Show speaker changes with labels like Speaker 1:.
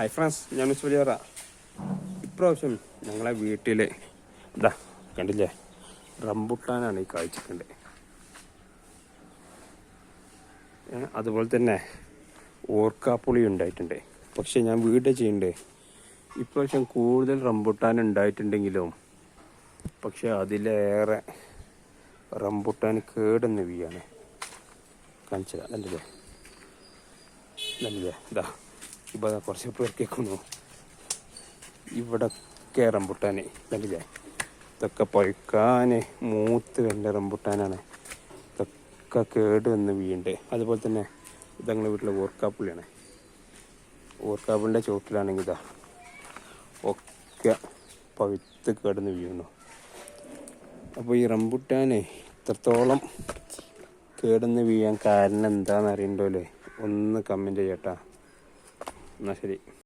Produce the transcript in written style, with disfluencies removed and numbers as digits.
Speaker 1: Hi friends, ഞാൻ miss Valiyara. ഇപ്രാവശ്യം ഞങ്ങളെ വീട്ടിൽ ഇതാ കണ്ടില്ലേ, റംബുട്ടാനാണ് ഈ കാഴ്ചക്കണ്ട്. അതുപോലെ തന്നെ ഓർക്കാപ്പുളി ഉണ്ടായിട്ടുണ്ട്. പക്ഷെ ഞാൻ വീട് ചെയ്യണ്ടേ, ഇപ്രാവശ്യം കൂടുതൽ റംബുട്ടാൻ ഉണ്ടായിട്ടുണ്ടെങ്കിലും പക്ഷെ അതിലേറെ റംബുട്ടാൻ കേടുന്ന വീയാണ്. കാണിച്ചതാ, നല്ലതേ നല്ലതേ. ഇതാ ഇപ്പോൾ കുറച്ച് പേർക്കേക്കുന്നു ഇവിടൊക്കെ റംബുട്ടാന് കണ്ടില്ലേ. ഇതൊക്കെ പഴുക്കാൻ മൂത്ത് വരുന്ന റംബുട്ടാനാണ്. ഇതൊക്കെ കേട് വന്ന് വീണ്ട്. അതുപോലെ തന്നെ ഇത് ഞങ്ങളുടെ വീട്ടിലെ ഓർക്കാപ്പുള്ളിയാണ്. ഓർക്കാപ്പുള്ളിൻ്റെ ചുവട്ടിലാണെങ്കിൽ ഇതാ ഒക്കെ പഴുത്ത് കേടുന്ന് വീണു. അപ്പോൾ ഈ റംബുട്ടാന് ഇത്രത്തോളം കേടുന്ന് വീഴാൻ കാരണം എന്താണെന്ന് അറിയണ്ടല്ലേ, ഒന്ന് കമൻറ്റ് ചെയ്യട്ടാ. എന്നാൽ ശരി.